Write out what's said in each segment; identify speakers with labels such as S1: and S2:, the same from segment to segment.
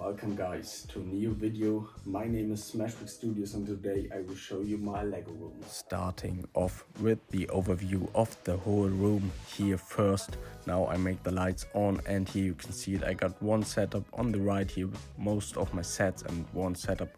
S1: Welcome guys to a new video. My name is Minifigs Studios and today I will show you my Lego room. Starting off with the overview of the whole room here first. Now I make the lights on and here you can see it. I got one setup on the right here with most of my sets and one setup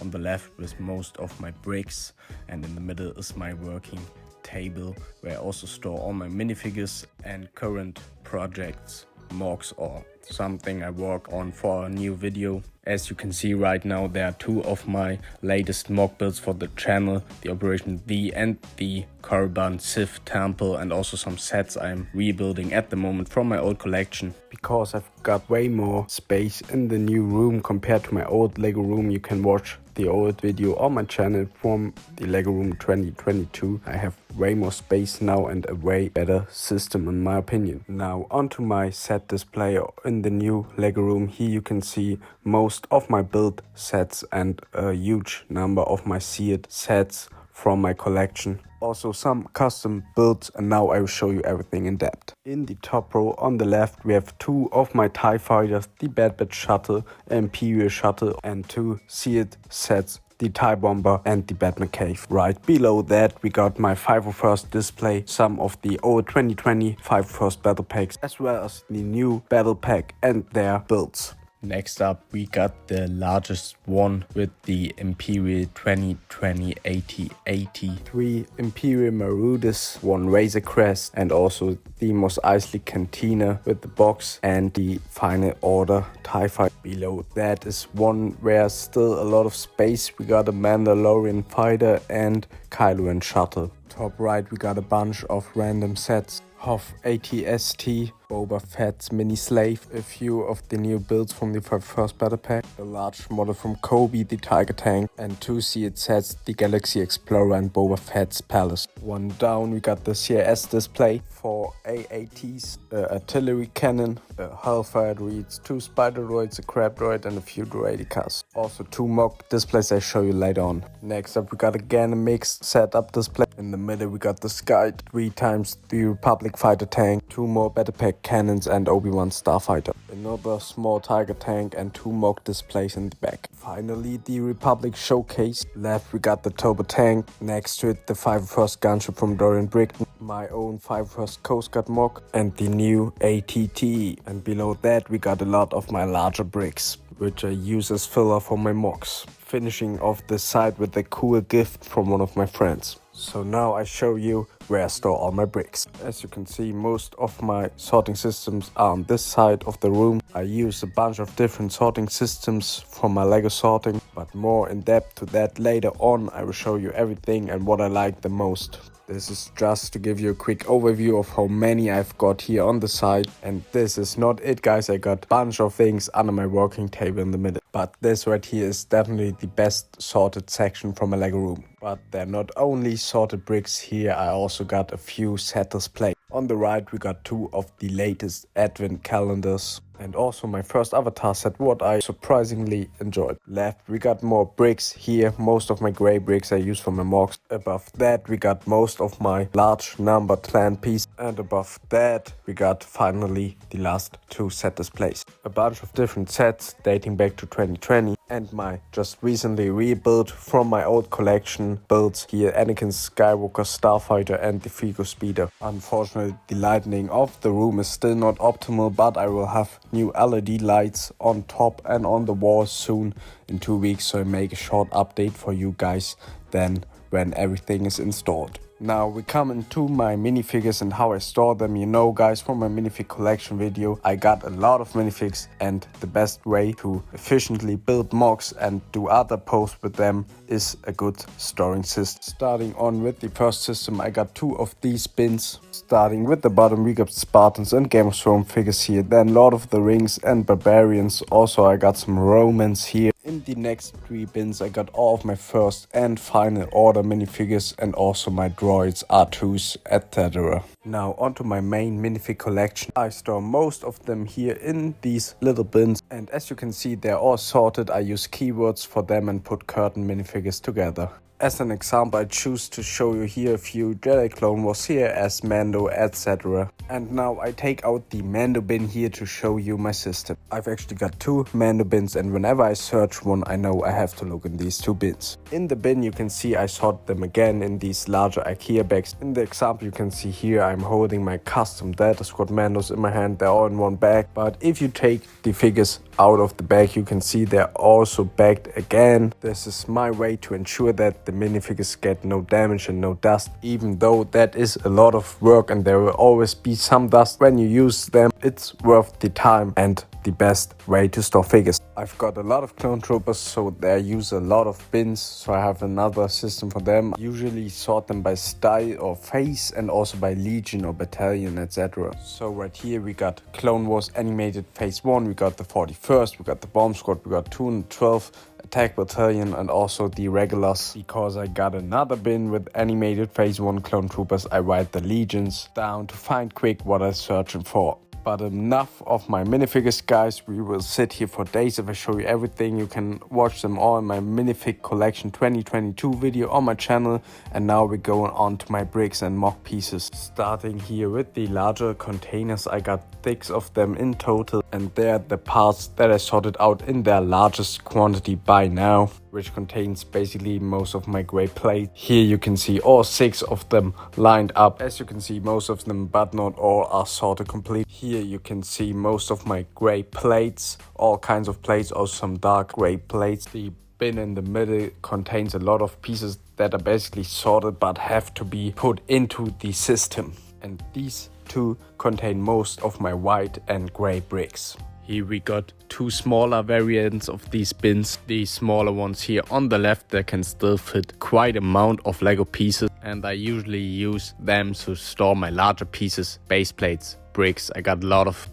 S1: on the left with most of my bricks, and in the middle is my working table where I also store all my minifigures and current projects, mocks or something I work on for a new video. As you can see right now, there are two of my latest mock builds for the channel, the Operation V and the Carbon Sith Temple, and also some sets I'm rebuilding at the moment from my old collection. Because I've got way more space in the new room compared to my old Lego room, you can watch the old video on my channel from the Lego room 2022. I have way more space now and a way better system in my opinion. Now onto my set display in the new Lego room. Here you can see most of my build sets and a huge number of my seared sets from my collection. Also some custom builds, and now I will show you everything in depth. In the top row on the left we have two of my TIE fighters, the Bad Batch shuttle, Imperial shuttle, and two seared sets, the TIE Bomber and the Batman Cave. Right below that we got my 501st display, some of the old 2020 501st battle packs, as well as the new battle pack and their builds. Next up we got the largest one with the Imperial 2020 8080, 3 Imperial Marauders, 1 Razor Crest, and also the Mos Eisley Cantina with the box and the Final Order TIE Fighter. Below that is one where still a lot of space. We got a Mandalorian fighter and Kylo Ren shuttle. Top right we got a bunch of random sets. Hoth ATST, Boba Fett's mini slave, a few of the new builds from the first battle pack, a large model from Kobe, the Tiger Tank, and two seared sets, the Galaxy Explorer and Boba Fett's Palace. One down we got the CIS display, 4 AATs, a artillery cannon, a Hellfire droids, 2 spider droids, a crab droid and a few droidicas. Also 2 mock displays I show you later on. Next up we got again a mixed setup display. In the middle we got the Sky, 3 times the Republic fighter tank, 2 more battle pack cannons and Obi-Wan starfighter, another small tiger tank and 2 mock displays in the back. Finally the Republic showcase. Left we got the turbo tank, next to it the 501st gunship from Dorian Brickton, my own 501st Coast Guard mock and the new ATT, and below that we got a lot of my larger bricks which I use as filler for my mocks. Finishing off the side with a cool gift from one of my friends. So now I show you where I store all my bricks. As you can see, most of my sorting systems are on this side of the room. I use a bunch of different sorting systems from my Lego sorting, but more in depth to that later on. I will show you everything and what I like the most. This is just to give you a quick overview of how many I've got here on the side. And this is not it guys, I got a bunch of things under my working table in the middle. But this right here is definitely the best sorted section from a Lego room. But they're not only sorted bricks here, I also got a few set displays. On the right we got 2 of the latest advent calendars. And also my first avatar set, what I surprisingly enjoyed. Left we got more bricks here, most of my grey bricks I use for my mocks. Above that we got most of my large numbered clan pieces. And above that we got finally the last 2 set displays. A bunch of different sets dating back to 2020. And my just recently rebuilt from my old collection builds here, Anakin Skywalker Starfighter and the Figo Speeder. Unfortunately the lighting of the room is still not optimal, but I will have new LED lights on top and on the walls soon in 2 weeks, so I make a short update for you guys then when everything is installed. Now we come into my minifigures and how I store them. You know guys, from my minifig collection video I got a lot of minifigs, and the best way to efficiently build mocks and do other posts with them is a good storing system. Starting on with the first system, I got 2 of these bins. Starting with the bottom we got Spartans and Game of Thrones figures here, then Lord of the Rings and Barbarians. Also I got some Romans here. In the next 3 bins I got all of my first and final order minifigures and also my droids, R2s, etc. Now onto my main minifig collection. I store most of them here in these little bins, and as you can see they're all sorted. I use keywords for them and put curtain minifigures together. As an example, I choose to show you here a few Jedi Clone Wars here as Mando, etc. And now I take out the Mando bin here to show you my system. I've actually got 2 Mando bins, and whenever I search one, I know I have to look in these 2 bins. In the bin you can see I sort them again in these larger IKEA bags. In the example you can see here I'm holding my custom Delta Squad Mandos in my hand. They're all in one bag. But if you take the figures out of the bag, you can see they're also bagged again. This is my way to ensure that the minifigures get no damage and no dust, even though that is a lot of work and there will always be some dust when you use them. It's worth the time and the best way to store figures. I've got a lot of clone troopers, so they use a lot of bins, so I have another system for them. I usually sort them by style or face and also by legion or battalion, etc. So right here we got Clone Wars Animated Phase 1, we got the 41st, we got the Bomb Squad, we got 212 Attack Battalion and also the regulars. Because I got another bin with Animated Phase 1 Clone Troopers, I write the legions down to find quick what I'm searching for. But enough of my minifigures, guys. We will sit here for days if I show you everything. You can watch them all in my Minifig Collection 2022 video on my channel. And now we're going on to my bricks and mock pieces. Starting here with the larger containers. I got 6 of them in total. And they're the parts that I sorted out in their largest quantity by now, which contains basically most of my gray plate. Here you can see all 6 of them lined up. As you can see, most of them, but not all, are sorted complete. Here you can see most of my gray plates, all kinds of plates, also some dark gray plates. The bin in the middle contains a lot of pieces that are basically sorted but have to be put into the system. And these 2 contain most of my white and gray bricks. Here we got 2 smaller variants of these bins. The smaller ones here on the left, that can still fit quite an amount of Lego pieces. And I usually use them to store my larger pieces, base plates, bricks.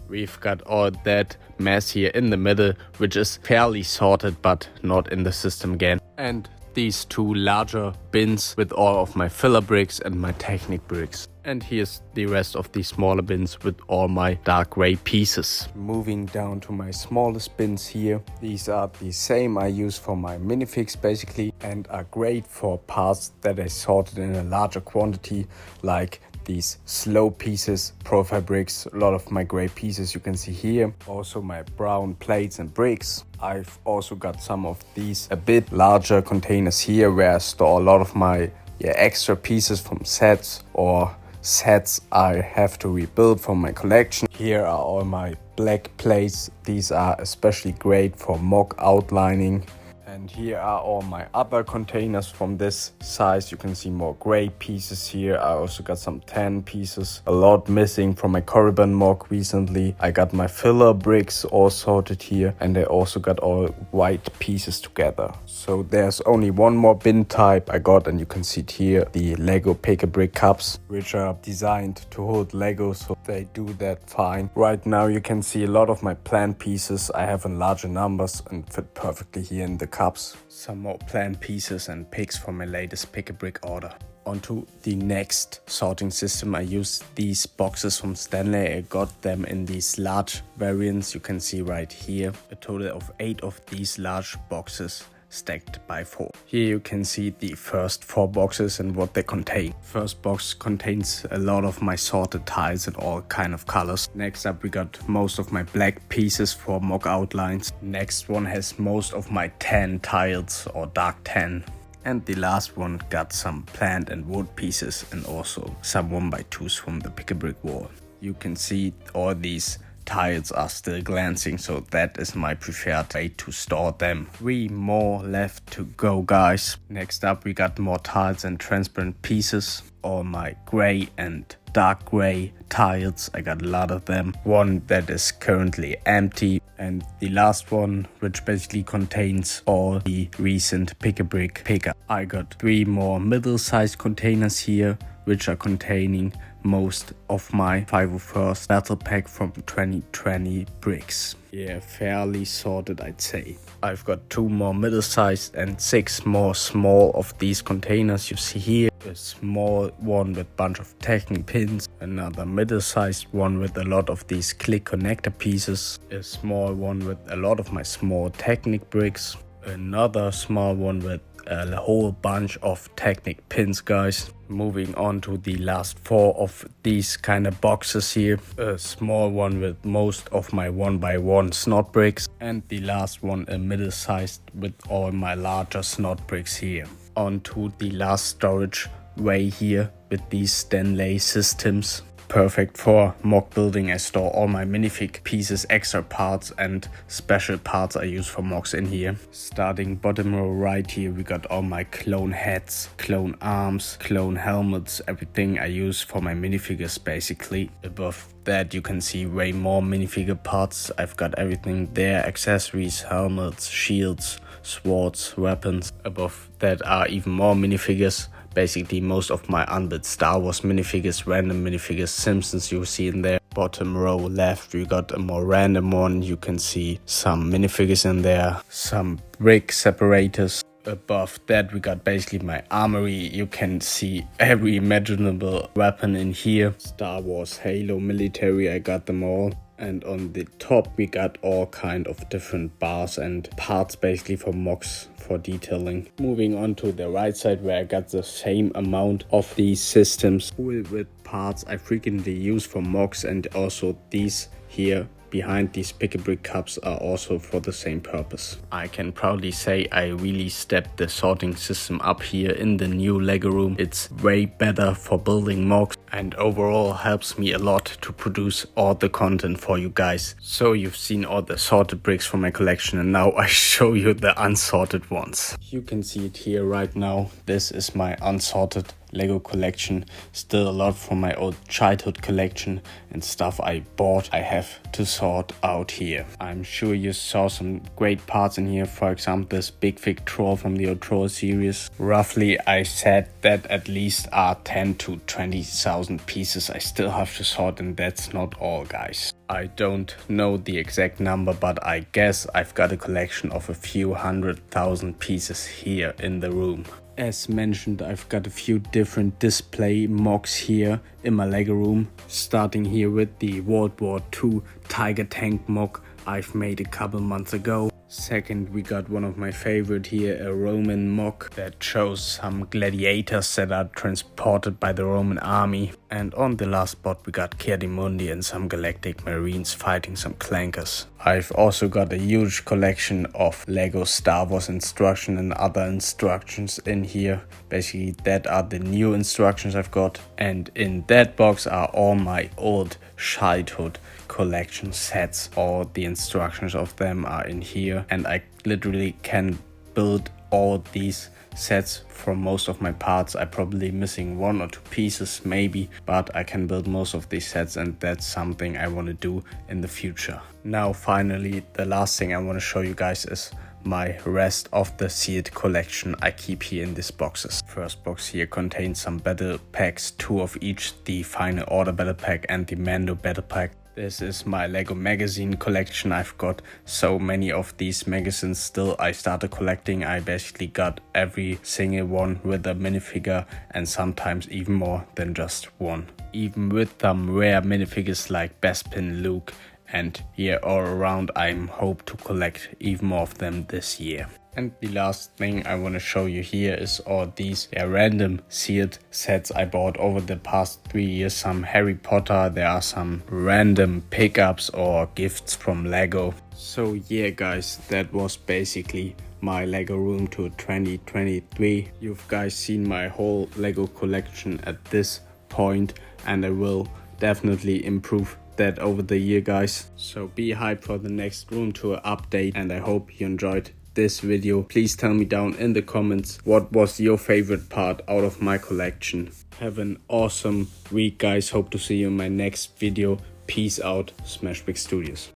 S1: We've got all that mess here in the middle, which is fairly sorted but not in the system again. And these 2 larger bins with all of my filler bricks and my Technic bricks. And here's the rest of the smaller bins with all my dark gray pieces. Moving down to my smallest bins here. These are the same I use for my minifigs basically, and are great for parts that I sorted in a larger quantity, like these slow pieces, profile bricks, a lot of my gray pieces you can see here. Also my brown plates and bricks. I've also got some of these a bit larger containers here where I store a lot of my extra pieces from sets or sets I have to rebuild from my collection. Here are all my black plates. These are especially great for mock outlining. And here are all my other containers from this size. You can see more gray pieces here. I also got some tan pieces. A lot missing from my Korriban mock recently. I got my filler bricks all sorted here. And I also got all white pieces together. So there's only one more bin type I got, and you can see it here. The Lego Pick-a-Brick cups, which are designed to hold Lego, so they do that fine. Right now you can see a lot of my planned pieces I have in larger numbers and fit perfectly here in the cups. Some more planned pieces and picks from my latest Pick-a-Brick order. Onto the next sorting system. I use these boxes from Stanley. I got them in these large variants. You can see right here a total of 8 of these large boxes stacked by 4. Here you can see the first 4 boxes and what they contain. First box contains a lot of my sorted tiles in all kind of colors. Next up we got most of my black pieces for mock outlines. Next one has most of my tan tiles or dark tan. And the last one got some plant and wood pieces and also some 1x2s from the Pick-a-Brick wall. You can see all these tiles are still glancing, so that is my preferred way to store them. 3 more left to go, guys. Next up we got more tiles and transparent pieces. All my gray and dark gray tiles, I got a lot of them. One that is currently empty, and the last one, which basically contains all the recent Pick-a-Brick picker. I got 3 more middle-sized containers here, which are containing most of my 501st battle pack from 2020 bricks. Yeah, fairly sorted, I'd say. I've got 2 more middle-sized and 6 more small of these containers you see here. A small one with bunch of Technic pins, another middle-sized one with a lot of these click connector pieces, a small one with a lot of my small Technic bricks, another small one with a whole bunch of Technic pins, guys. Moving on to the last 4 of these kind of boxes here. A small one with most of my 1x1 snot bricks, and the last one a middle sized with all my larger snot bricks here. On to the last storage way here with these Stanley systems. Perfect for mock building. I store all my minifig pieces, extra parts and special parts I use for mocks in here. Starting bottom row right here, we got all my clone heads, clone arms, clone helmets, everything I use for my minifigures basically. Above that you can see way more minifigure parts. I've got everything there, accessories, helmets, shields, swords, weapons. Above that are even more minifigures. Basically most of my unbuilt Star Wars minifigures, random minifigures, Simpsons you see in there. Bottom row left we got a more random one. You can see some minifigures in there, some brick separators. Above that we got basically my armory. You can see every imaginable weapon in here. Star Wars, Halo, military, I got them all. And on the top we got all kind of different bars and parts basically for mocks, for detailing. Moving on to the right side where I got the same amount of these systems with parts I frequently use for mocks, and also these here behind these pick-a-brick cups are also for the same purpose. I can proudly say I really stepped the sorting system up here in the new Lego room. It's way better for building mocks and overall helps me a lot to produce all the content for you guys. So you've seen all the sorted bricks from my collection, and now I show you the unsorted ones. You can see it here right now. This is my unsorted Lego collection. Still a lot from my old childhood collection and stuff I bought I have to sort out here. I'm sure you saw some great parts in here. For example, this big fig troll from the old troll series. Roughly I said that at least are 10 to 20,000 pieces I still have to sort, and that's not all, guys. I don't know the exact number, but I guess I've got a collection of a few 100,000 pieces here in the room. As mentioned, I've got a few different display mocks here in my Lego room. Starting here with the World War II Tiger Tank mock I've made a couple months ago. Second, we got one of my favorite here, a Roman mock that shows some gladiators that are transported by the Roman army. And on the last spot we got Kerdimundi and some galactic marines fighting some clankers. I've also got a huge collection of Lego Star Wars instruction and other instructions in here. Basically that are the new instructions I've got, and in that box are all my old childhood collection sets. All the instructions of them are in here, and I literally can build all these sets from most of my parts. I'm probably missing 1 or 2 pieces maybe, but I can build most of these sets, and that's something I want to do in the future. Now finally, the last thing I want to show you guys is my rest of the sealed collection I keep here in these boxes. First box here contains some battle packs, 2 of each, the Final Order battle pack and the Mando battle pack. This is my Lego magazine collection. I've got so many of these magazines still. I started collecting. I basically got every single one with a minifigure, and sometimes even more than just one. Even with some rare minifigures like Bespin, Luke, and here all around, I hope to collect even more of them this year. And the last thing I want to show you here is all these random sealed sets I bought over the past 3 years. Some Harry Potter, there are some random pickups or gifts from Lego. So yeah guys, that was basically my Lego room tour 2023. You've guys seen my whole Lego collection at this point, and I will definitely improve that over the year, guys. So be hyped for the next room tour update, and I hope you enjoyed this video. Please tell me down in the comments what was your favorite part out of my collection. Have an awesome week, guys. Hope to see you in my next video. Peace out, Smashwick Studios.